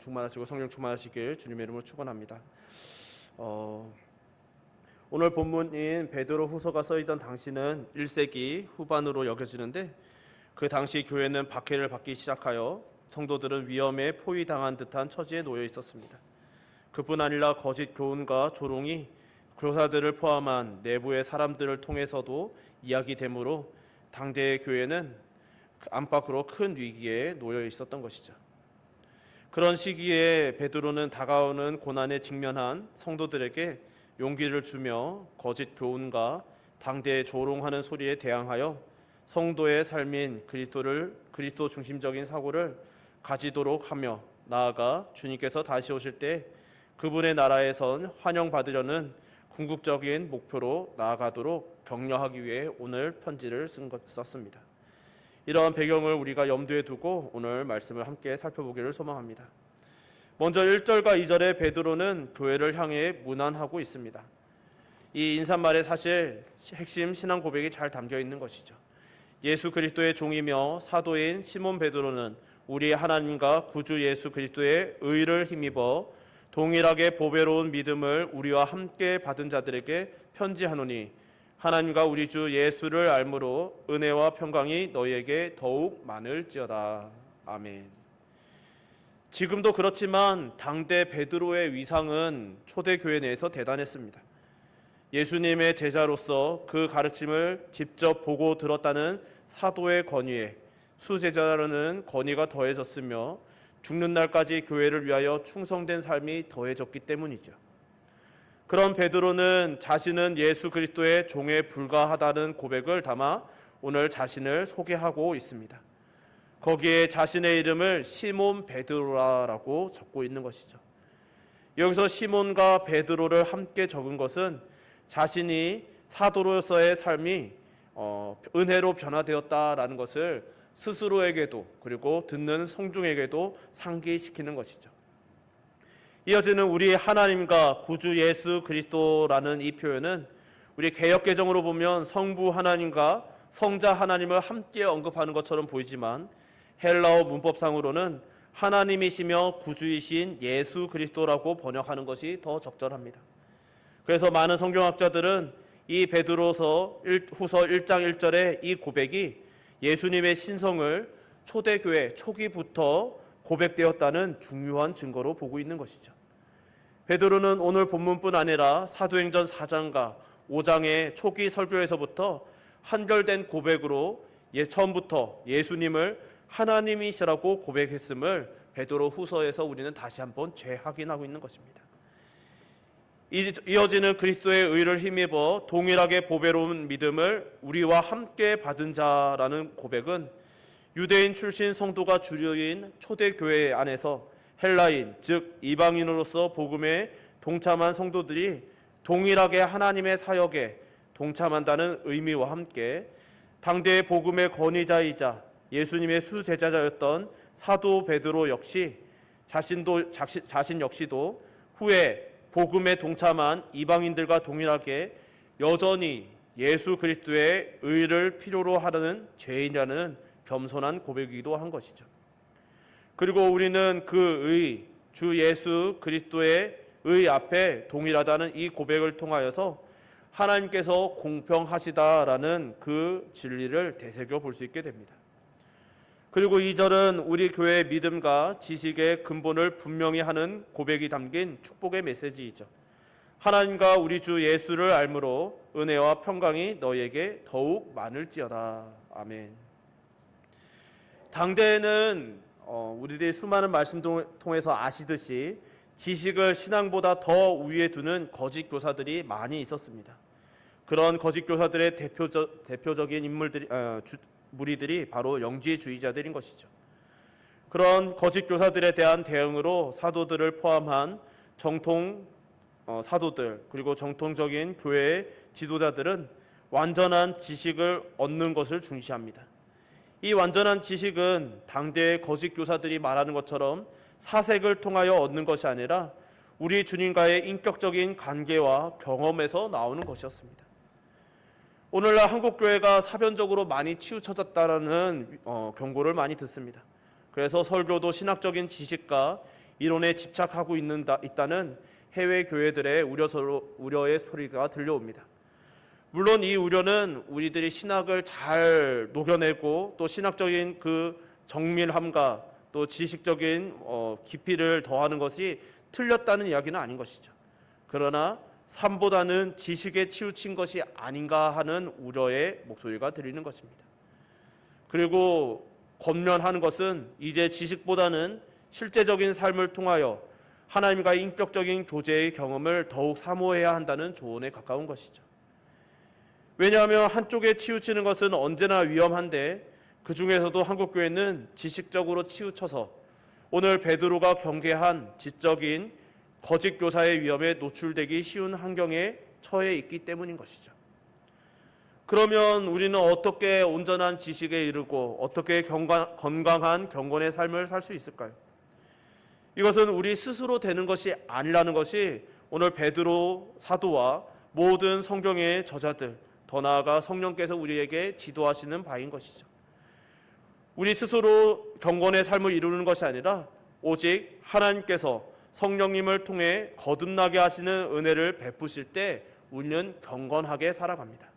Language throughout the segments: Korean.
충만하시고 성령 충만하시길 주님의 이름으로 축원합니다. 오늘 본문인 베드로 후서가 써있던 당시는 1세기 후반으로 여겨지는데, 그 당시 교회는 박해를 받기 시작하여 성도들은 위험에 포위당한 듯한 처지에 놓여 있었습니다. 그뿐 아니라 거짓 교훈과 조롱이 교사들을 포함한 내부의 사람들을 통해서도 이야기되므로 당대의 교회는 안팎으로 큰 위기에 놓여 있었던 것이죠. 그런 시기에 베드로는 다가오는 고난에 직면한 성도들에게 용기를 주며 거짓 교훈과 당대에 조롱하는 소리에 대항하여 성도의 삶인 그리스도 중심적인 사고를 가지도록 하며, 나아가 주님께서 다시 오실 때 그분의 나라에선 환영받으려는 궁극적인 목표로 나아가도록 격려하기 위해 오늘 편지를 썼습니다. 이러한 배경을 우리가 염두에 두고 오늘 말씀을 함께 살펴보기를 소망합니다. 먼저 1절과 2절에 베드로는 교회를 향해 문안하고 있습니다. 이 인사말에 사실 핵심 신앙 고백이 잘 담겨 있는 것이죠. 예수 그리스도의 종이며 사도인 시몬 베드로는 우리 하나님과 구주 예수 그리스도의 의를 힘입어 동일하게 보배로운 믿음을 우리와 함께 받은 자들에게 편지하노니, 하나님과 우리 주 예수를 알므로 은혜와 평강이 너희에게 더욱 많을지어다. 아멘. 지금도 그렇지만 당대 베드로의 위상은 초대교회 내에서 대단했습니다. 예수님의 제자로서 그 가르침을 직접 보고 들었다는 사도의 권위에 수제자라는 권위가 더해졌으며, 죽는 날까지 교회를 위하여 충성된 삶이 더해졌기 때문이죠. 그런 베드로는 자신은 예수 그리스도의 종에 불과하다는 고백을 담아 오늘 자신을 소개하고 있습니다. 거기에 자신의 이름을 시몬 베드로라고 적고 있는 것이죠. 여기서 시몬과 베드로를 함께 적은 것은 자신이 사도로서의 삶이 은혜로 변화되었다라는 것을 스스로에게도 그리고 듣는 성중에게도 상기시키는 것이죠. 이어지는 우리 하나님과 구주 예수 그리스도라는 이 표현은 우리 개역개정으로 보면 성부 하나님과 성자 하나님을 함께 언급하는 것처럼 보이지만, 헬라어 문법상으로는 하나님이시며 구주이신 예수 그리스도라고 번역하는 것이 더 적절합니다. 그래서 많은 성경학자들은 이 베드로서 후서 1장 1절의 이 고백이 예수님의 신성을 초대교회 초기부터 고백되었다는 중요한 증거로 보고 있는 것이죠. 베드로는 오늘 본문뿐 아니라 사도행전 4장과 5장의 초기 설교에서부터 한결된 고백으로 처음부터 예수님을 하나님이시라고 고백했음을 베드로 후서에서 우리는 다시 한번 재확인하고 있는 것입니다. 이어지는 그리스도의 의를 힘입어 동일하게 보배로운 믿음을 우리와 함께 받은 자라는 고백은 유대인 출신 성도가 주류인 초대교회 안에서 헬라인, 즉 이방인으로서 복음에 동참한 성도들이 동일하게 하나님의 사역에 동참한다는 의미와 함께 당대의 복음의 권위자이자 예수님의 수제자였던 사도 베드로 역시 자신 역시도 후에 복음에 동참한 이방인들과 동일하게 여전히 예수 그리스도의 의를 필요로 하는 죄인이라는 겸손한 고백이기도 한 것이죠. 그리고 우리는 그 의, 주 예수 그리스도의 의 앞에 동일하다는 이 고백을 통하여서 하나님께서 공평하시다라는 그 진리를 되새겨 볼 수 있게 됩니다. 그리고 2절은 우리 교회의 믿음과 지식의 근본을 분명히 하는 고백이 담긴 축복의 메시지이죠. 하나님과 우리 주 예수를 알므로 은혜와 평강이 너희에게 더욱 많을지어다. 아멘. 당대에는 우리들이 수많은 말씀 통해서 아시듯이 지식을 신앙보다 더 위에 두는 거짓 교사들이 많이 있었습니다. 그런 거짓 교사들의 대표적인 무리들이 바로 영지주의자들인 것이죠. 그런 거짓 교사들에 대한 대응으로 사도들을 포함한 정통 사도들 그리고 정통적인 교회의 지도자들은 완전한 지식을 얻는 것을 중시합니다. 이 완전한 지식은 당대의 거짓 교사들이 말하는 것처럼 사색을 통하여 얻는 것이 아니라 우리 주님과의 인격적인 관계와 경험에서 나오는 것이었습니다. 오늘날 한국교회가 사변적으로 많이 치우쳐졌다는 경고를 많이 듣습니다. 그래서 설교도 신학적인 지식과 이론에 집착하고 있다는 해외 교회들의 우려의 소리가 들려옵니다. 물론 이 우려는 우리들이 신학을 잘 녹여내고 또 신학적인 그 정밀함과 또 지식적인 깊이를 더하는 것이 틀렸다는 이야기는 아닌 것이죠. 그러나 삶보다는 지식에 치우친 것이 아닌가 하는 우려의 목소리가 들리는 것입니다. 그리고 권면하는 것은 이제 지식보다는 실제적인 삶을 통하여 하나님과 인격적인 교제의 경험을 더욱 사모해야 한다는 조언에 가까운 것이죠. 왜냐하면 한쪽에 치우치는 것은 언제나 위험한데 그 중에서도 한국교회는 지식적으로 치우쳐서 오늘 베드로가 경계한 지적인 거짓 교사의 위험에 노출되기 쉬운 환경에 처해 있기 때문인 것이죠. 그러면 우리는 어떻게 온전한 지식에 이르고 어떻게 건강한 경건의 삶을 살 수 있을까요? 이것은 우리 스스로 되는 것이 아니라는 것이 오늘 베드로 사도와 모든 성경의 저자들, 더 나아가 성령께서 우리에게 지도하시는 바인 것이죠. 우리 스스로 경건의 삶을 이루는 것이 아니라 오직 하나님께서 성령님을 통해 거듭나게 하시는 은혜를 베푸실 때 우리는 경건하게 살아갑니다.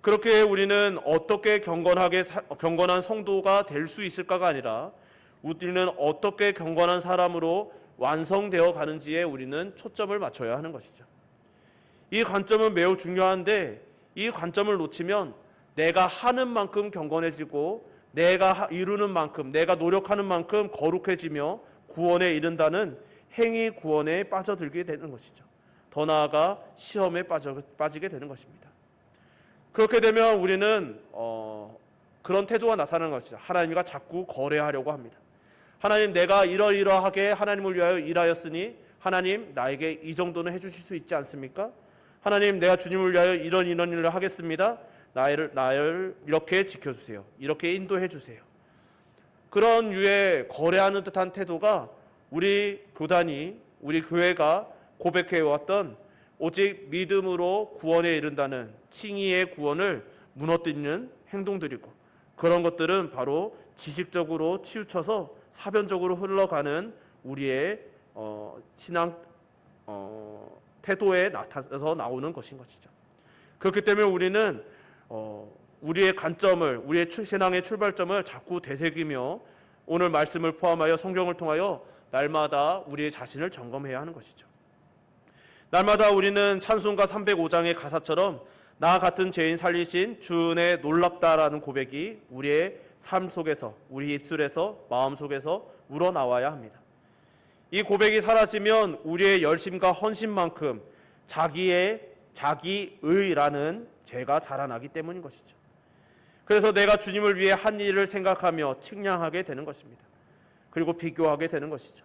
그렇게 우리는 어떻게 경건한 성도가 될 수 있을까가 아니라 우리는 어떻게 경건한 사람으로 완성되어 가는지에 우리는 초점을 맞춰야 하는 것이죠. 이 관점은 매우 중요한데 이 관점을 놓치면 내가 하는 만큼 경건해지고 내가 이루는 만큼, 내가 노력하는 만큼 거룩해지며 구원에 이른다는 행위 구원에 빠져들게 되는 것이죠. 더 나아가 시험에 빠지게 되는 것입니다. 그렇게 되면 우리는 그런 태도가 나타나는 것이죠. 하나님과 자꾸 거래하려고 합니다. 하나님, 내가 이러이러하게 하나님을 위하여 일하였으니 하나님 나에게 이 정도는 해주실 수 있지 않습니까? 하나님, 내가 주님을 위하여 이런 일을 하겠습니다. 나를 이렇게 지켜주세요. 이렇게 인도해 주세요. 그런 유의 거래하는 듯한 태도가 우리 교단이, 우리 교회가 고백해왔던 오직 믿음으로 구원에 이른다는 칭의의 구원을 무너뜨리는 행동들이고, 그런 것들은 바로 지식적으로 치우쳐서 사변적으로 흘러가는 우리의 신앙 태도에 나타나서 나오는 것인 것이죠. 그렇기 때문에 우리는 우리의 관점을, 우리의 신앙의 출발점을 자꾸 되새기며 오늘 말씀을 포함하여 성경을 통하여 날마다 우리의 자신을 점검해야 하는 것이죠. 날마다 우리는 찬송가 305장의 가사처럼 나 같은 죄인 살리신 주 은혜 놀랍다라는 고백이 우리의 삶 속에서, 우리 입술에서, 마음 속에서 우러나와야 합니다. 이 고백이 사라지면 우리의 열심과 헌신만큼 자기의라는 죄가 자라나기 때문인 것이죠. 그래서 내가 주님을 위해 한 일을 생각하며 측량하게 되는 것입니다. 그리고 비교하게 되는 것이죠.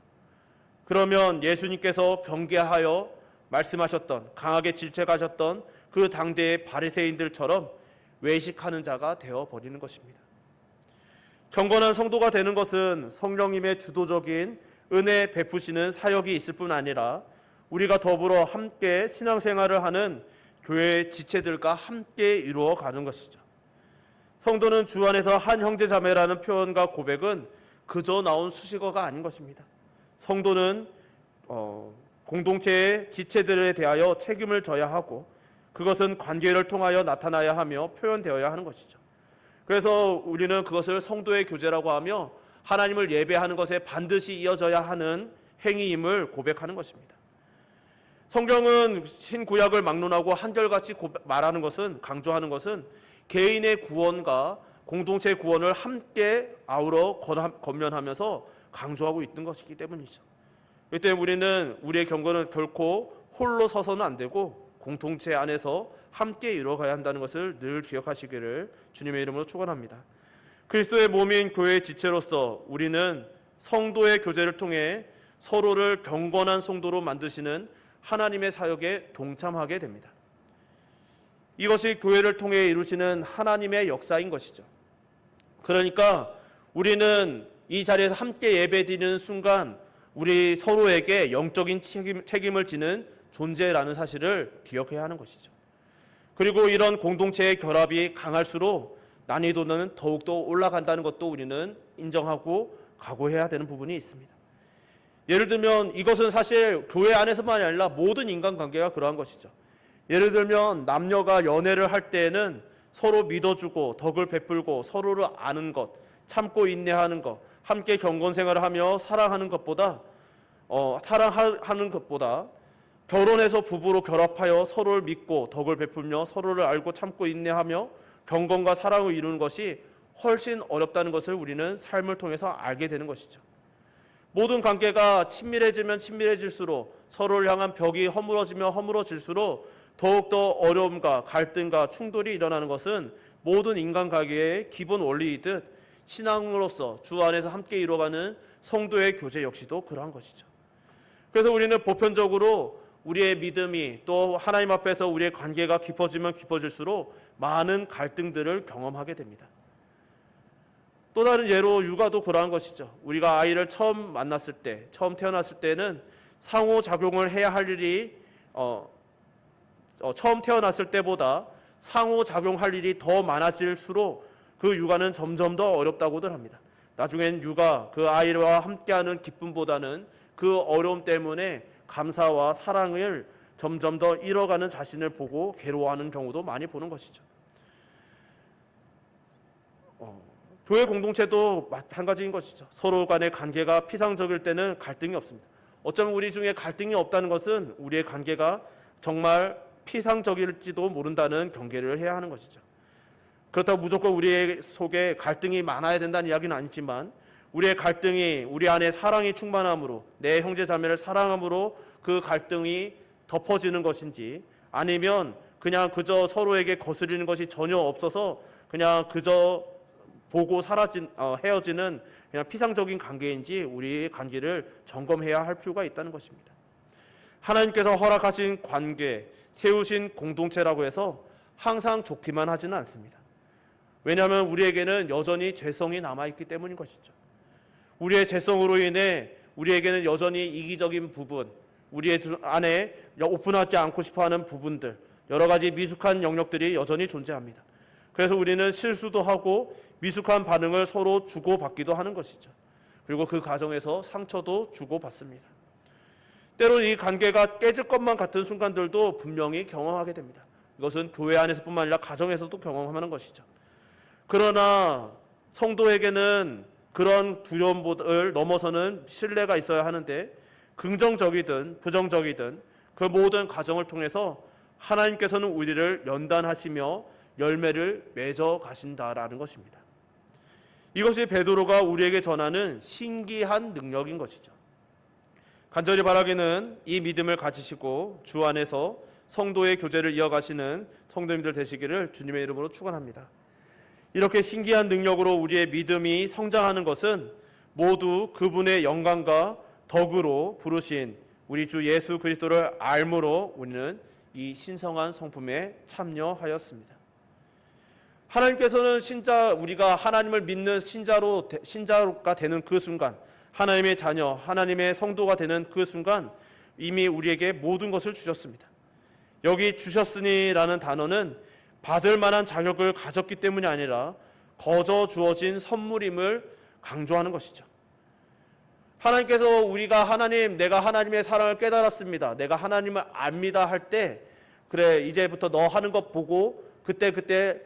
그러면 예수님께서 경계하여 말씀하셨던, 강하게 질책하셨던 그 당대의 바리새인들처럼 외식하는 자가 되어버리는 것입니다. 경건한 성도가 되는 것은 성령님의 주도적인 은혜 베푸시는 사역이 있을 뿐 아니라 우리가 더불어 함께 신앙생활을 하는 교회의 지체들과 함께 이루어가는 것이죠. 성도는 주 안에서 한 형제자매라는 표현과 고백은 그저 나온 수식어가 아닌 것입니다. 성도는 공동체의 지체들에 대하여 책임을 져야 하고 그것은 관계를 통하여 나타나야 하며 표현되어야 하는 것이죠. 그래서 우리는 그것을 성도의 교제라고 하며 하나님을 예배하는 것에 반드시 이어져야 하는 행위임을 고백하는 것입니다. 성경은 신구약을 막론하고 한결같이 말하는 것은, 강조하는 것은 개인의 구원과 공동체의 구원을 함께 아우러 권면하면서 강조하고 있는 것이기 때문이죠. 그렇기 때문에 우리는 우리의 경건은 결코 홀로 서서는 안 되고 공동체 안에서 함께 이루어가야 한다는 것을 늘 기억하시기를 주님의 이름으로 축원합니다. 그리스도의 몸인 교회의 지체로서 우리는 성도의 교제를 통해 서로를 경건한 성도로 만드시는 하나님의 사역에 동참하게 됩니다. 이것이 교회를 통해 이루시는 하나님의 역사인 것이죠. 그러니까 우리는 이 자리에서 함께 예배드리는 순간 우리 서로에게 영적인 책임을 지는 존재라는 사실을 기억해야 하는 것이죠. 그리고 이런 공동체의 결합이 강할수록 난이도는 더욱더 올라간다는 것도 우리는 인정하고 각오해야 되는 부분이 있습니다. 예를 들면 이것은 사실 교회 안에서만이 아니라 모든 인간관계가 그러한 것이죠. 예를 들면 남녀가 연애를 할 때에는 서로 믿어주고 덕을 베풀고 서로를 아는 것, 참고 인내하는 것, 함께 경건생활을 하며 사랑하는 것보다 결혼해서 부부로 결합하여 서로를 믿고 덕을 베풀며 서로를 알고 참고 인내하며 경건과 사랑을 이루는 것이 훨씬 어렵다는 것을 우리는 삶을 통해서 알게 되는 것이죠. 모든 관계가 친밀해지면 친밀해질수록 서로를 향한 벽이 허물어지면 허물어질수록 더욱더 어려움과 갈등과 충돌이 일어나는 것은 모든 인간관계의 기본 원리이듯 신앙으로서 주 안에서 함께 이루어가는 성도의 교제 역시도 그러한 것이죠. 그래서 우리는 보편적으로 우리의 믿음이 또 하나님 앞에서 우리의 관계가 깊어지면 깊어질수록 많은 갈등들을 경험하게 됩니다. 또 다른 예로 육아도 그러한 것이죠. 우리가 아이를 처음 만났을 때, 처음 태어났을 때는 상호작용을 해야 할 일이 처음 태어났을 때보다 상호작용할 일이 더 많아질수록 그 육아는 점점 더 어렵다고들 합니다. 나중엔 육아, 그 아이와 함께하는 기쁨보다는 그 어려움 때문에 감사와 사랑을 점점 더 잃어가는 자신을 보고 괴로워하는 경우도 많이 보는 것이죠. 교회 공동체도 마찬가지인 것이죠. 서로 간의 관계가 피상적일 때는 갈등이 없습니다. 어쩌면 우리 중에 갈등이 없다는 것은 우리의 관계가 정말 피상적일지도 모른다는 경계를 해야 하는 것이죠. 그렇다고 무조건 우리 속에 갈등이 많아야 된다는 이야기는 아니지만 우리의 갈등이 우리 안에 사랑이 충만함으로 내 형제 자매를 사랑함으로 그 갈등이 덮어지는 것인지 아니면 그냥 그저 서로에게 거스리는 것이 전혀 없어서 그냥 그저 보고 헤어지는 그냥 피상적인 관계인지 우리의 관계를 점검해야 할 필요가 있다는 것입니다. 하나님께서 허락하신 관계, 세우신 공동체라고 해서 항상 좋기만 하지는 않습니다. 왜냐하면 우리에게는 여전히 죄성이 남아있기 때문인 것이죠. 우리의 죄성으로 인해 우리에게는 여전히 이기적인 부분, 우리의 안에 오픈하지 않고 싶어하는 부분들, 여러 가지 미숙한 영역들이 여전히 존재합니다. 그래서 우리는 실수도 하고 미숙한 반응을 서로 주고받기도 하는 것이죠. 그리고 그 과정에서 상처도 주고받습니다. 때로는 이 관계가 깨질 것만 같은 순간들도 분명히 경험하게 됩니다. 이것은 교회 안에서뿐만 아니라 가정에서도 경험하는 것이죠. 그러나 성도에게는 그런 두려움을 넘어서는 신뢰가 있어야 하는데 긍정적이든 부정적이든 그 모든 과정을 통해서 하나님께서는 우리를 연단하시며 열매를 맺어 가신다라는 것입니다. 이것이 베드로가 우리에게 전하는 신기한 능력인 것이죠. 간절히 바라기는 이 믿음을 가지시고 주 안에서 성도의 교제를 이어가시는 성도님들 되시기를 주님의 이름으로 축원합니다. 이렇게 신기한 능력으로 우리의 믿음이 성장하는 것은 모두 그분의 영광과 덕으로 부르신 우리 주 예수 그리스도를 알므로 우리는 이 신성한 성품에 참여하였습니다. 하나님께서는 우리가 하나님을 믿는 신자가 되는 그 순간, 하나님의 자녀, 하나님의 성도가 되는 그 순간 이미 우리에게 모든 것을 주셨습니다. 여기 주셨으니라는 단어는 받을 만한 자격을 가졌기 때문이 아니라 거저 주어진 선물임을 강조하는 것이죠. 하나님께서 우리가 내가 하나님의 사랑을 깨달았습니다, 내가 하나님을 압니다 할 때 그래 이제부터 너 하는 것 보고 그때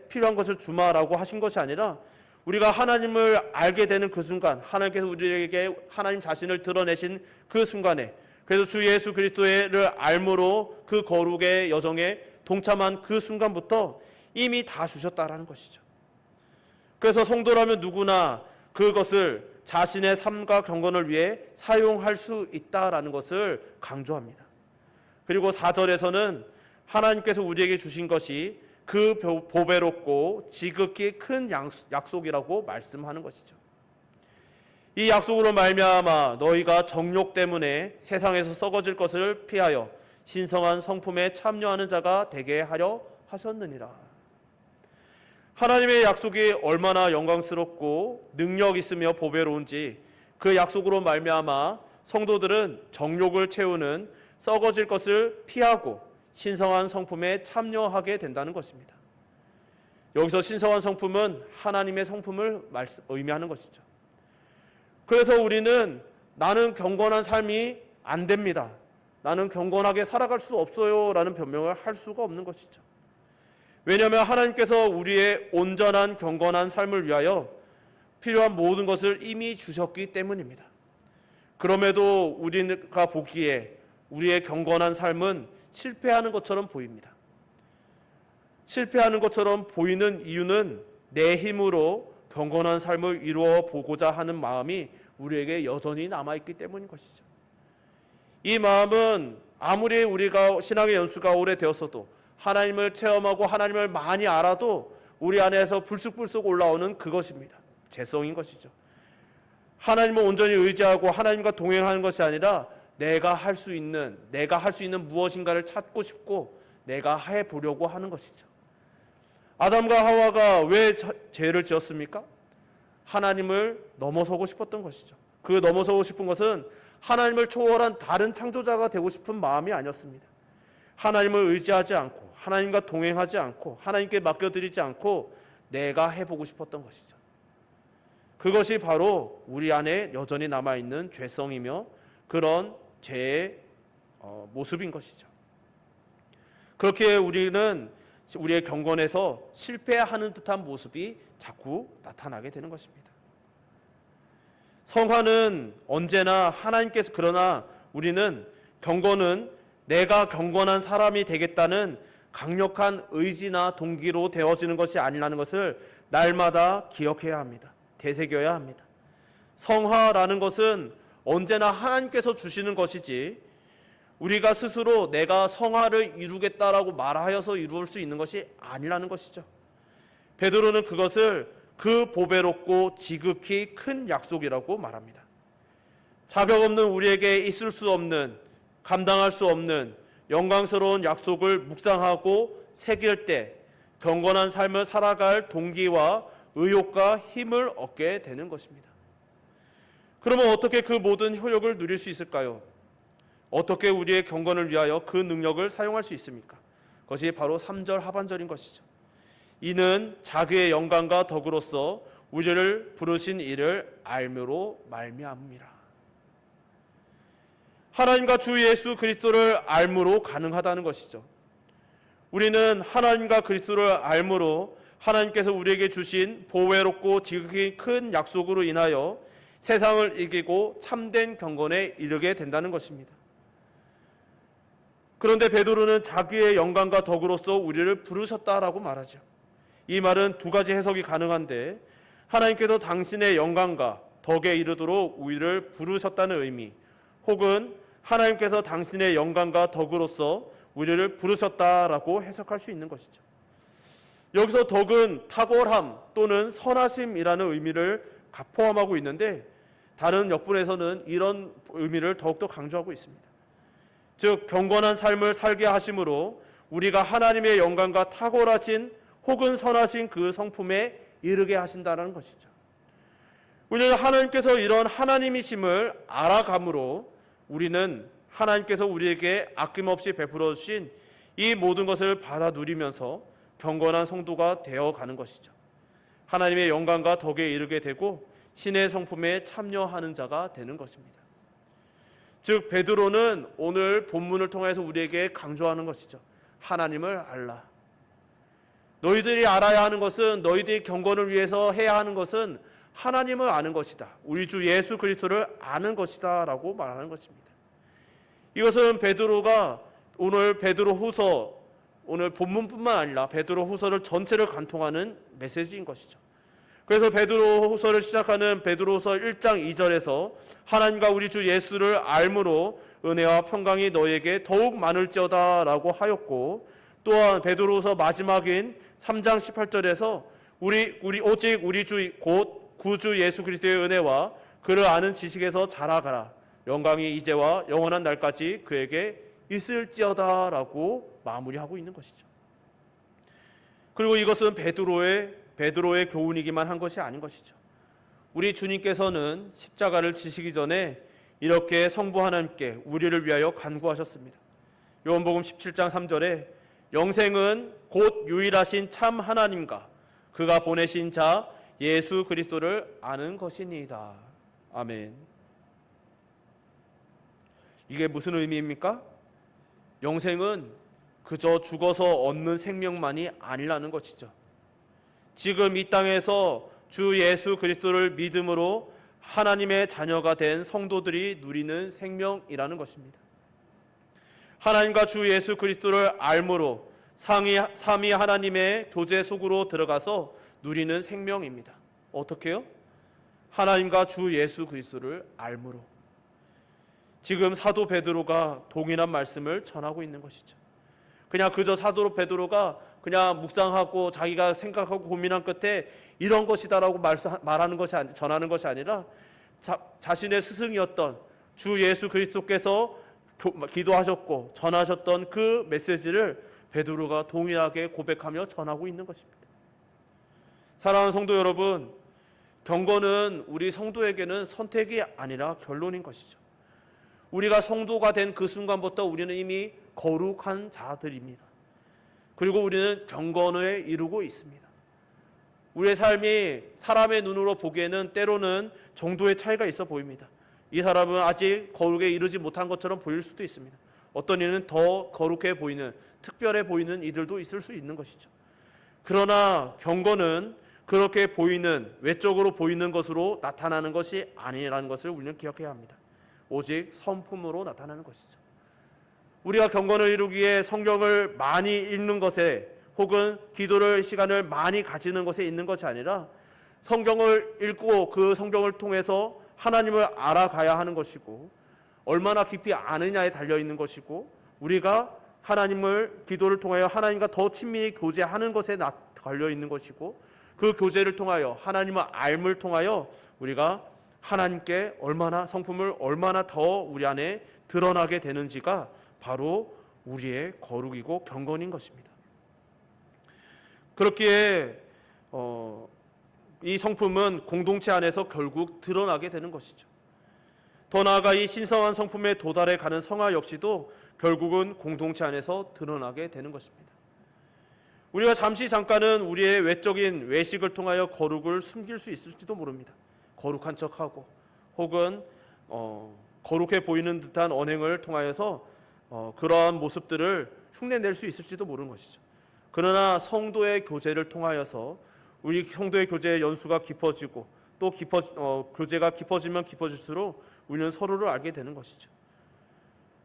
필요한 것을 주마라고 하신 것이 아니라 우리가 하나님을 알게 되는 그 순간, 하나님께서 우리에게 하나님 자신을 드러내신 그 순간에, 그래서 주 예수 그리스도를 알므로 그 거룩의 여정에 동참한 그 순간부터 이미 다 주셨다라는 것이죠. 그래서 성도라면 누구나 그것을 자신의 삶과 경건을 위해 사용할 수 있다라는 것을 강조합니다. 그리고 4절에서는 하나님께서 우리에게 주신 것이 그 보배롭고 지극히 큰 약속이라고 말씀하는 것이죠. 이 약속으로 말미암아 너희가 정욕 때문에 세상에서 썩어질 것을 피하여 신성한 성품에 참여하는 자가 되게 하려 하셨느니라. 하나님의 약속이 얼마나 영광스럽고 능력 있으며 보배로운지 그 약속으로 말미암아 성도들은 정욕을 채우는 썩어질 것을 피하고 신성한 성품에 참여하게 된다는 것입니다. 여기서 신성한 성품은 하나님의 성품을 의미하는 것이죠. 그래서 우리는 나는 경건한 삶이 안 됩니다. 나는 경건하게 살아갈 수 없어요 라는 변명을 할 수가 없는 것이죠. 왜냐하면 하나님께서 우리의 온전한 경건한 삶을 위하여 필요한 모든 것을 이미 주셨기 때문입니다. 그럼에도 우리가 보기에 우리의 경건한 삶은 실패하는 것처럼 보입니다. 실패하는 것처럼 보이는 이유는 내 힘으로 경건한 삶을 이루어 보고자 하는 마음이 우리에게 여전히 남아있기 때문인 것이죠. 이 마음은 아무리 우리가 신앙의 연수가 오래되었어도 하나님을 체험하고 하나님을 많이 알아도 우리 안에서 불쑥불쑥 올라오는 그것입니다. 죄성인 것이죠. 하나님을 온전히 의지하고 하나님과 동행하는 것이 아니라 내가 할 수 있는 무엇인가를 찾고 싶고 내가 해보려고 하는 것이죠. 아담과 하와가 왜 죄를 지었습니까? 하나님을 넘어서고 싶었던 것이죠. 그 넘어서고 싶은 것은 하나님을 초월한 다른 창조자가 되고 싶은 마음이 아니었습니다. 하나님을 의지하지 않고 하나님과 동행하지 않고 하나님께 맡겨드리지 않고 내가 해보고 싶었던 것이죠. 그것이 바로 우리 안에 여전히 남아있는 죄성이며 그런 죄의 모습인 것이죠. 그렇게 우리는 우리의 경건에서 실패하는 듯한 모습이 자꾸 나타나게 되는 것입니다. 성화는 언제나 하나님께서, 그러나 우리는 경건은 내가 경건한 사람이 되겠다는 강력한 의지나 동기로 되어지는 것이 아니라는 것을 날마다 기억해야 합니다. 되새겨야 합니다. 성화라는 것은 언제나 하나님께서 주시는 것이지 우리가 스스로 내가 성화를 이루겠다라고 말하여서 이룰 수 있는 것이 아니라는 것이죠. 베드로는 그것을 그 보배롭고 지극히 큰 약속이라고 말합니다. 자격 없는 우리에게 있을 수 없는, 감당할 수 없는 영광스러운 약속을 묵상하고 새길 때 경건한 삶을 살아갈 동기와 의욕과 힘을 얻게 되는 것입니다. 그러면 어떻게 그 모든 효력을 누릴 수 있을까요? 어떻게 우리의 경건을 위하여 그 능력을 사용할 수 있습니까? 그것이 바로 3절 하반절인 것이죠. 이는 자기의 영광과 덕으로서 우리를 부르신 이를 알므로 말미암음이라. 하나님과 주 예수 그리스도를 알므로 가능하다는 것이죠. 우리는 하나님과 그리스도를 알므로 하나님께서 우리에게 주신 보배롭고 지극히 큰 약속으로 인하여 세상을 이기고 참된 경건에 이르게 된다는 것입니다. 그런데 베드로는 자기의 영광과 덕으로서 우리를 부르셨다라고 말하죠. 이 말은 두 가지 해석이 가능한데, 하나님께서 당신의 영광과 덕에 이르도록 우리를 부르셨다는 의미, 혹은 하나님께서 당신의 영광과 덕으로서 우리를 부르셨다라고 해석할 수 있는 것이죠. 여기서 덕은 탁월함 또는 선하심이라는 의미를 포함하고 있는데, 다른 역본에서는 이런 의미를 더욱더 강조하고 있습니다. 즉 경건한 삶을 살게 하심으로 우리가 하나님의 영광과 탁월하신 혹은 선하신 그 성품에 이르게 하신다는 것이죠. 우리는 하나님께서 이런 하나님이심을 알아감으로 우리는 하나님께서 우리에게 아낌없이 베풀어 주신 이 모든 것을 받아 누리면서 경건한 성도가 되어가는 것이죠. 하나님의 영광과 덕에 이르게 되고 신의 성품에 참여하는 자가 되는 것입니다. 즉 베드로는 오늘 본문을 통해서 우리에게 강조하는 것이죠. 하나님을 알라. 너희들이 알아야 하는 것은, 너희들이 경건을 위해서 해야 하는 것은 하나님을 아는 것이다. 우리 주 예수 그리스도를 아는 것이다 라고 말하는 것입니다. 이것은 베드로가 오늘 베드로후서, 오늘 본문뿐만 아니라 베드로후서를 전체를 관통하는 메시지인 것이죠. 그래서 베드로후서를 시작하는 베드로후서 1장 2절에서 하나님과 우리 주 예수를 알므로 은혜와 평강이 너에게 더욱 많을지어다 라고 하였고, 또한 베드로후서 마지막인 3장 18절에서 오직 우리 주 곧 구주 예수 그리스도의 은혜와 그를 아는 지식에서 자라가라. 영광이 이제와 영원한 날까지 그에게 있을지어다 라고 마무리하고 있는 것이죠. 그리고 이것은 베드로의 교훈이기만 한 것이 아닌 것이죠. 우리 주님께서는 십자가를 지시기 전에 이렇게 성부 하나님께 우리를 위하여 간구하셨습니다. 요한복음 17장 3절에 영생은 곧 유일하신 참 하나님과 그가 보내신 자 예수 그리스도를 아는 것이니이다. 아멘. 이게 무슨 의미입니까? 영생은 그저 죽어서 얻는 생명만이 아니라는 것이죠. 지금 이 땅에서 주 예수 그리스도를 믿음으로 하나님의 자녀가 된 성도들이 누리는 생명이라는 것입니다. 하나님과 주 예수 그리스도를 알므로 삼위 하나님의 교제 속으로 들어가서 누리는 생명입니다. 어떻게요? 하나님과 주 예수 그리스도를 알므로. 지금 사도 베드로가 동일한 말씀을 전하고 있는 것이죠. 그냥 그저 사도 베드로가 그냥 묵상하고 자기가 생각하고 고민한 끝에 이런 것이다라고 말하는 것이 전하는 것이 아니라 자신의 스승이었던 주 예수 그리스도께서 기도하셨고 전하셨던 그 메시지를 베드로가 동일하게 고백하며 전하고 있는 것입니다. 사랑하는 성도 여러분, 경건은 우리 성도에게는 선택이 아니라 결론인 것이죠. 우리가 성도가 된 그 순간부터 우리는 이미 거룩한 자들입니다. 그리고 우리는 경건을 이루고 있습니다. 우리의 삶이 사람의 눈으로 보기에는 때로는 정도의 차이가 있어 보입니다. 이 사람은 아직 거룩에 이르지 못한 것처럼 보일 수도 있습니다. 어떤 이는 더 거룩해 보이는, 특별해 보이는 이들도 있을 수 있는 것이죠. 그러나 경건은 그렇게 보이는, 외적으로 보이는 것으로 나타나는 것이 아니라는 것을 우리는 기억해야 합니다. 오직 성품으로 나타나는 것이죠. 우리가 경건을 이루기에 성경을 많이 읽는 것에 혹은 기도를 시간을 많이 가지는 것에 있는 것이 아니라 성경을 읽고 그 성경을 통해서 하나님을 알아가야 하는 것이고 얼마나 깊이 아느냐에 달려있는 것이고 우리가 하나님을 기도를 통하여 하나님과 더 친밀히 교제하는 것에 걸려있는 것이고 그 교제를 통하여 하나님의 알을 통하여 우리가 하나님께 얼마나 성품을 얼마나 더 우리 안에 드러나게 되는지가 바로 우리의 거룩이고 경건인 것입니다. 그렇기에 이 성품은 공동체 안에서 결국 드러나게 되는 것이죠. 더 나아가 이 신성한 성품에 도달해 가는 성화 역시도 결국은 공동체 안에서 드러나게 되는 것입니다. 우리가 잠깐은 우리의 외적인 외식을 통하여 거룩을 숨길 수 있을지도 모릅니다. 거룩한 척하고 혹은 거룩해 보이는 듯한 언행을 통하여서 그러한 모습들을 흉내낼 수 있을지도 모르는 것이죠. 그러나 성도의 교제를 통하여서 우리 성도의 교제의 연수가 깊어지고 또 교제가 깊어지면 깊어질수록 우리는 서로를 알게 되는 것이죠.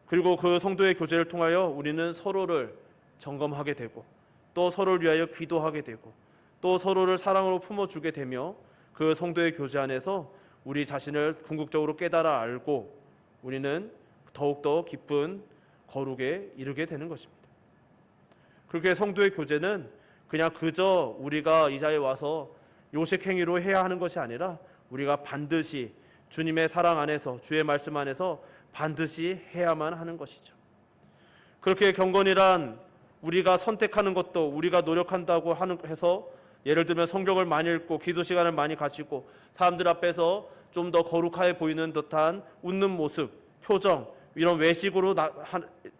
그리고 그 성도의 교제를 통하여 우리는 서로를 점검하게 되고 또 서로를 위하여 기도하게 되고 또 서로를 사랑으로 품어주게 되며 그 성도의 교제 안에서 우리 자신을 궁극적으로 깨달아 알고 우리는 더욱더 깊은 거룩에 이르게 되는 것입니다. 그렇게 성도의 교제는 그냥 그저 우리가 이 자리에 와서 요식행위로 해야 하는 것이 아니라 우리가 반드시 주님의 사랑 안에서 주의 말씀 안에서 반드시 해야만 하는 것이죠. 그렇게 경건이란 우리가 선택하는 것도 우리가 노력한다고 해서 예를 들면 성경을 많이 읽고 기도 시간을 많이 가지고 사람들 앞에서 좀 더 거룩해 보이는 듯한 웃는 모습, 표정 이런 외식으로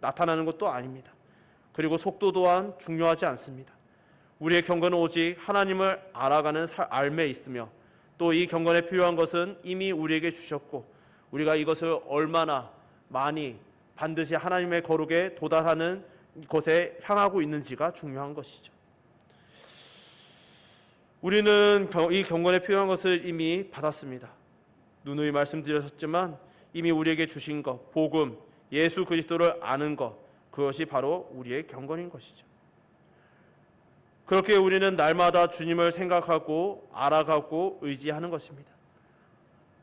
나타나는 것도 아닙니다. 그리고 속도 또한 중요하지 않습니다. 우리의 경건은 오직 하나님을 알아가는 삶에 있으며 또 이 경건에 필요한 것은 이미 우리에게 주셨고 우리가 이것을 얼마나 많이 반드시 하나님의 거룩에 도달하는 곳에 향하고 있는지가 중요한 것이죠. 우리는 이 경건에 필요한 것을 이미 받았습니다. 누누이 말씀드렸지만 이미 우리에게 주신 것, 복음, 예수 그리스도를 아는 것, 그것이 바로 우리의 경건인 것이죠. 그렇게 우리는 날마다 주님을 생각하고 알아가고 의지하는 것입니다.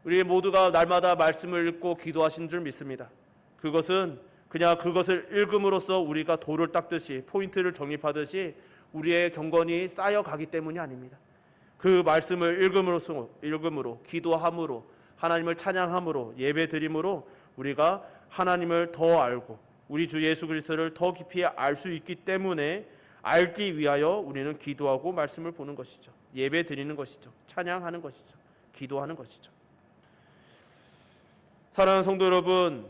우리 모두가 날마다 말씀을 읽고 기도하신 줄 믿습니다. 그것은 그냥 그것을 읽음으로써 우리가 돌을 닦듯이 포인트를 정립하듯이 우리의 경건이 쌓여가기 때문이 아닙니다. 그 말씀을 읽음으로 기도함으로 하나님을 찬양함으로 예배드림으로 우리가 하나님을 더 알고 우리 주 예수 그리스도를 더 깊이 알 수 있기 때문에 알기 위하여 우리는 기도하고 말씀을 보는 것이죠. 예배드리는 것이죠. 찬양하는 것이죠. 기도하는 것이죠. 사랑하는 성도 여러분,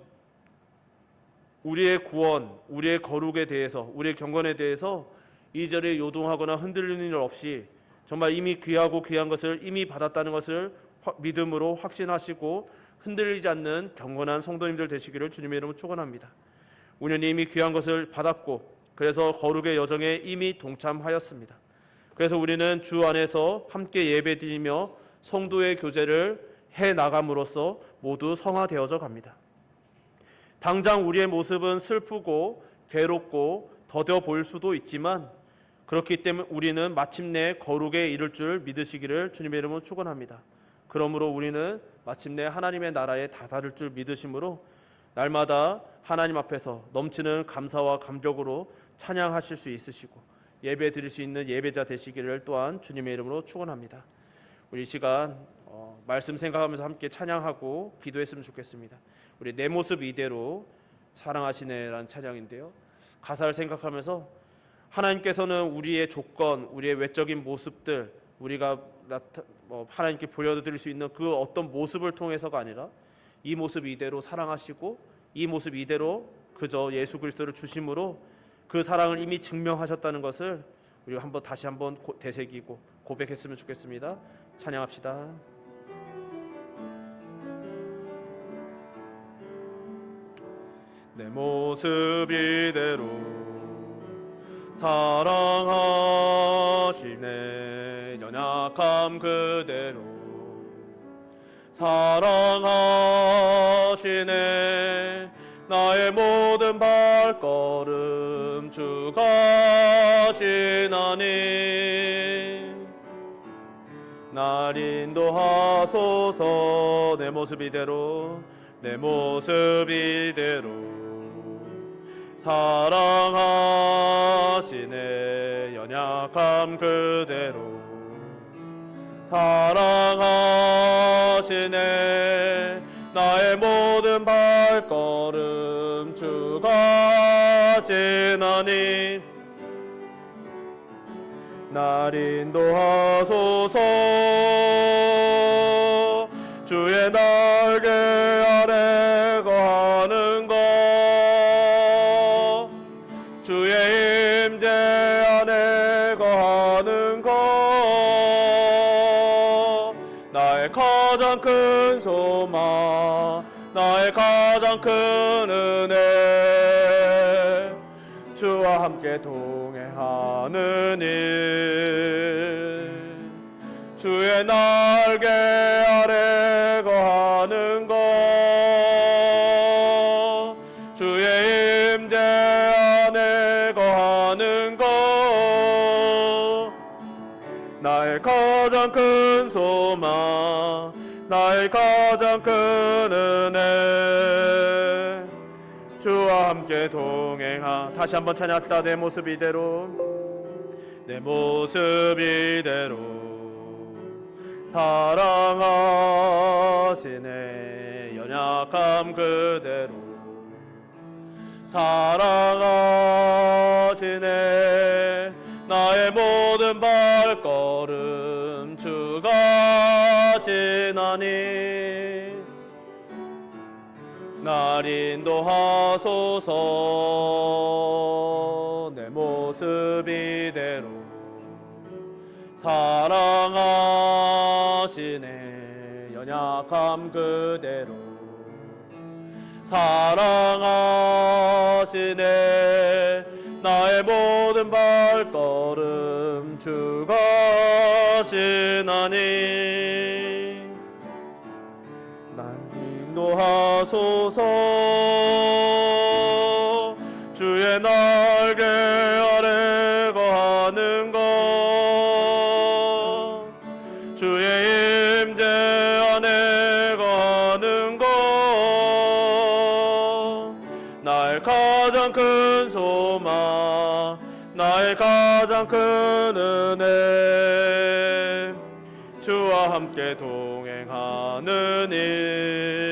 우리의 구원, 우리의 거룩에 대해서, 우리의 경건에 대해서 이리저리 요동하거나 흔들리는 일 없이 정말 이미 귀하고 귀한 것을 이미 받았다는 것을 믿음으로 확신하시고 흔들리지 않는 경건한 성도님들 되시기를 주님의 이름으로 축원합니다. 우리는 이미 귀한 것을 받았고 그래서 거룩의 여정에 이미 동참하였습니다. 그래서 우리는 주 안에서 함께 예배드리며 성도의 교제를 해나감으로써 모두 성화되어져 갑니다. 당장 우리의 모습은 슬프고 괴롭고 더뎌 보일 수도 있지만 그렇기 때문에 우리는 마침내 거룩에 이를 줄 믿으시기를 주님의 이름으로 축원합니다. 그러므로 우리는 마침내 하나님의 나라에 다다를 줄 믿으심으로 날마다 하나님 앞에서 넘치는 감사와 감격으로 찬양하실 수 있으시고 예배 드릴 수 있는 예배자 되시기를 또한 주님의 이름으로 축원합니다. 우리 이 시간 말씀 생각하면서 함께 찬양하고 기도했으면 좋겠습니다. 우리 내 모습 이대로 사랑하시네라는 찬양인데요. 가사를 생각하면서 하나님께서는 우리의 조건, 우리의 외적인 모습들, 우리가 하나님께 보여드릴 수 있는 그 어떤 모습을 통해서가 아니라 이 모습 이대로 사랑하시고 이 모습 이대로 그저 예수 그리스도를 주심으로 그 사랑을 이미 증명하셨다는 것을 우리가 다시 한번 되새기고 고백했으면 좋겠습니다. 찬양합시다. 내 모습 이대로 사랑하시네. 연약함 그대로 사랑하시네. 나의 모든 발걸음 주가 지나니 날 인도하소서. 내 모습 이대로 내 모습 이대로 사랑하시네. 연약함 그대로 사랑하시네. 나의 모든 발걸음 주가 지나니 날 인도하소서. 주의 날개 아래 거하는 것 주의 임재 안에 거하는 것 나의 가장 큰 소망 나의 가장 큰 은혜 주와 함께 동행하는 일 주의 날개 아래 거하는 것 주의 임재 안에 거하는 것 나의 가장 큰 소망 나의 가장 큰 은혜 주와 함께 다시 한번 찬양합시다. 내 모습 이대로 내 모습 이대로 사랑하시네. 연약함 그대로 사랑하시네. 나의 모든 발걸음 주가 지나니 날 인도하소서. 내 모습 이대로 사랑하시네. 연약함 그대로 사랑하시네. 나의 모든 발걸음 주가 지나니 날 인도하소서. 주의 날개 아래 거하는 것 주의 임재 안에 거하는 것 나의 가장 큰 소망 나의 가장 큰 은혜 주와 함께 동행하는 일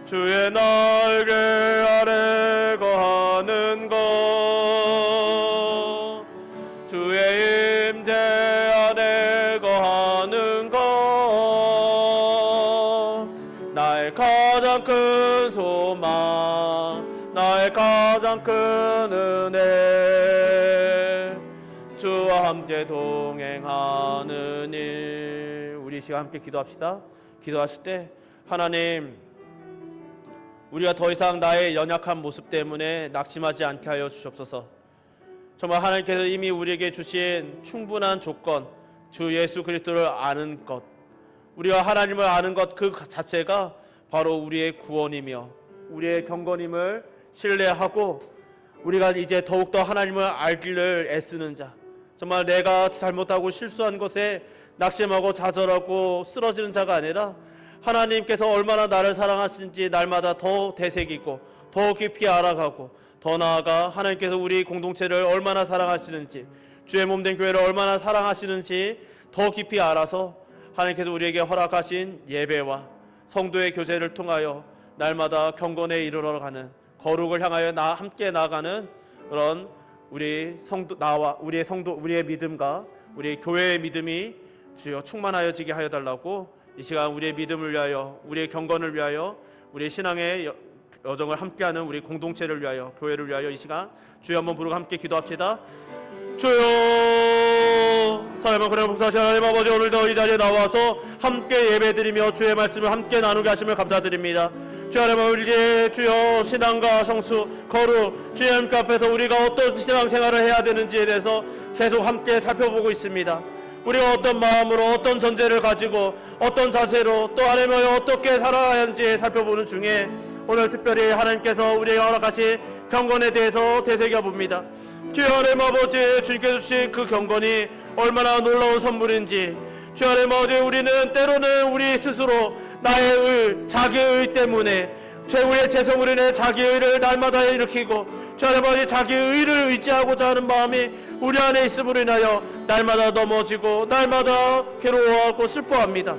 주의 날개 아래 거하는 것 주의 임재 안에 거하는 것 나의 가장 큰 소망 나의 가장 큰 은혜 주와 함께 동행하는 일 우리 시간 함께 기도합시다. 기도하실 때 하나님, 우리가 더 이상 나의 연약한 모습 때문에 낙심하지 않게 하여 주옵소서. 정말 하나님께서 이미 우리에게 주신 충분한 조건, 주 예수 그리스도를 아는 것, 우리가 하나님을 아는 것 그 자체가 바로 우리의 구원이며 우리의 경건임을 신뢰하고 우리가 이제 더욱더 하나님을 알기를 애쓰는 자, 정말 내가 잘못하고 실수한 것에 낙심하고 좌절하고 쓰러지는 자가 아니라 하나님께서 얼마나 나를 사랑하시는지 날마다 더 되새기고 더 깊이 알아가고 더 나아가 하나님께서 우리 공동체를 얼마나 사랑하시는지, 주의 몸된 교회를 얼마나 사랑하시는지 더 깊이 알아서 하나님께서 우리에게 허락하신 예배와 성도의 교제를 통하여 날마다 경건에 이르러가는, 거룩을 향하여 함께 나아가는 그런 우리 성도, 나와 우리의 성도, 우리의 믿음과 우리 교회의 믿음이 주여 충만하여지게 하여 달라고 이 시간 우리의 믿음을 위하여, 우리의 경건을 위하여, 우리의 신앙의 여정을 함께하는 우리 공동체를 위하여, 교회를 위하여 이 시간 주여 한번 부르고 함께 기도합시다. 주여, 사랑과 그래 복사하신 하나님 아버지, 오늘도 이 자리에 나와서 함께 예배드리며 주의 말씀을 함께 나누게 하심을 감사드립니다. 주여 하나님, 우리의 주여 신앙과 성수, 거룩, 주의 하나님 앞에서 우리가 어떤 신앙생활을 해야 되는지에 대해서 계속 함께 살펴보고 있습니다. 우리가 어떤 마음으로, 어떤 전제를 가지고, 어떤 자세로 또 하나님을 어떻게 살아야 하는지 살펴보는 중에 오늘 특별히 하나님께서 우리에게 허락하신 경건에 대해서 되새겨봅니다. 주여 하나님 아버지, 주님께서 주신 그 경건이 얼마나 놀라운 선물인지, 주여 하나님 아버지, 우리는 때로는 우리 스스로 나의 의, 자기의 의 때문에 최후의 재성을 인해 자기의 의를 날마다 일으키고, 주여 하나님 아버지, 자기의 의를 의지하고자 하는 마음이 우리 안에 있음으로 인하여 날마다 넘어지고 날마다 괴로워하고 슬퍼합니다.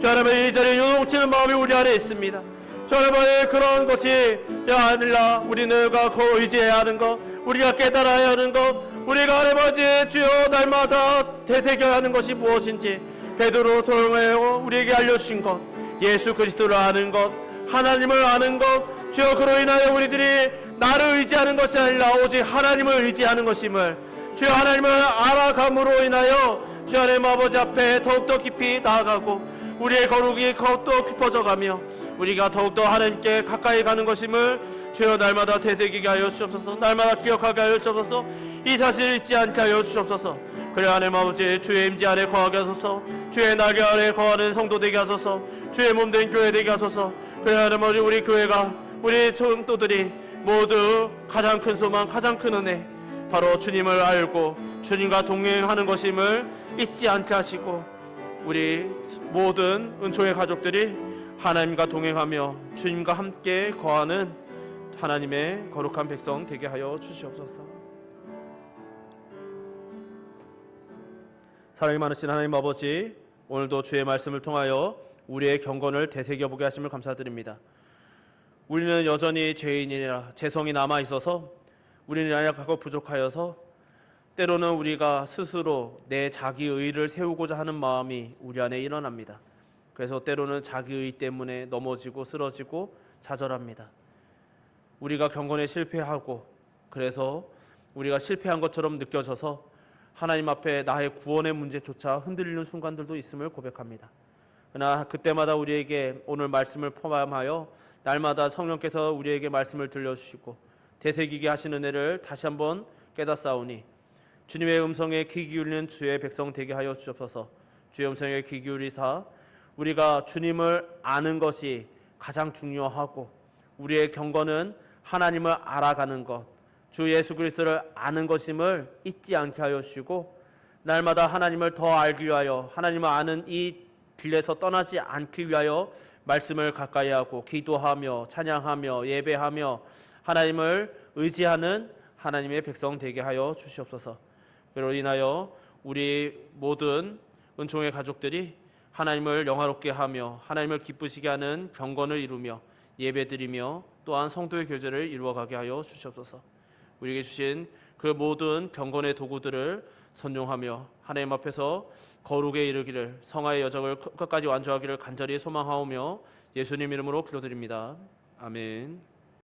주여 하나님, 이 자리에 요동치는 마음이 우리 안에 있습니다. 주여 하나님, 그런 것이 아니라 우리가 의지해야 하는 것, 우리가 깨달아야 하는 것, 우리가 하나님 주여 날마다 되새겨야 하는 것이 무엇인지 베드로 통하여 우리에게 알려주신 것, 예수 그리스도를 아는 것, 하나님을 아는 것, 주여 그로 인하여 우리들이 나를 의지하는 것이 아니라 오직 하나님을 의지하는 것임을, 주여 하나님을 알아감으로 인하여 주여 하나님 아버지 앞에 더욱더 깊이 나아가고 우리의 거룩이 더욱더 깊어져가며 우리가 더욱더 하나님께 가까이 가는 것임을 주여 날마다 되새기게 하여 주옵소서. 날마다 기억하게 하여 주옵소서. 이 사실을 잊지 않게 하여 주옵소서. 그래 하나님 아버지, 주의 임재 안에 거하게 하소서. 주의 날개 아래 거하는 성도 되게 하소서. 주의 몸된 교회 되게 하소서. 그래 하나님 아버지, 우리 교회가, 우리 성도들이 모두 가장 큰 소망, 가장 큰 은혜, 바로 주님을 알고 주님과 동행하는 것임을 잊지 않게 하시고 우리 모든 은총의 가족들이 하나님과 동행하며 주님과 함께 거하는 하나님의 거룩한 백성 되게 하여 주시옵소서. 사랑이 많으신 하나님 아버지, 오늘도 주의 말씀을 통하여 우리의 경건을 되새겨보게 하심을 감사드립니다. 우리는 여전히 죄인이라 죄성이 남아있어서 우리는 연약하고 부족하여서 때로는 우리가 스스로 내 자기의를 세우고자 하는 마음이 우리 안에 일어납니다. 그래서 때로는 자기의 때문에 넘어지고 쓰러지고 좌절합니다. 우리가 경건에 실패하고 그래서 우리가 실패한 것처럼 느껴져서 하나님 앞에 나의 구원의 문제조차 흔들리는 순간들도 있음을 고백합니다. 그러나 그때마다 우리에게 오늘 말씀을 포함하여 날마다 성령께서 우리에게 말씀을 들려주시고 되새기게 하시는 은혜를 다시 한번 깨닫사오니 주님의 음성에 귀 기울이는 주의 백성 되게 하여 주옵소서. 주의 음성에 귀 기울이사 우리가 주님을 아는 것이 가장 중요하고 우리의 경건은 하나님을 알아가는 것, 주 예수 그리스도를 아는 것임을 잊지 않게 하여 주시고 날마다 하나님을 더 알기 위하여 하나님을 아는 이 길에서 떠나지 않기 위하여 말씀을 가까이 하고 기도하며 찬양하며 예배하며 하나님을 의지하는 하나님의 백성 되게 하여 주시옵소서. 그로 인하여 우리 모든 은총의 가족들이 하나님을 영화롭게 하며 하나님을 기쁘시게 하는 경건을 이루며 예배드리며 또한 성도의 교제를 이루어가게 하여 주시옵소서. 우리에게 주신 그 모든 경건의 도구들을 선용하며 하나님 앞에서 거룩에 이르기를, 성화의 여정을 끝까지 완주하기를 간절히 소망하오며 예수님 이름으로 기도드립니다. 아멘.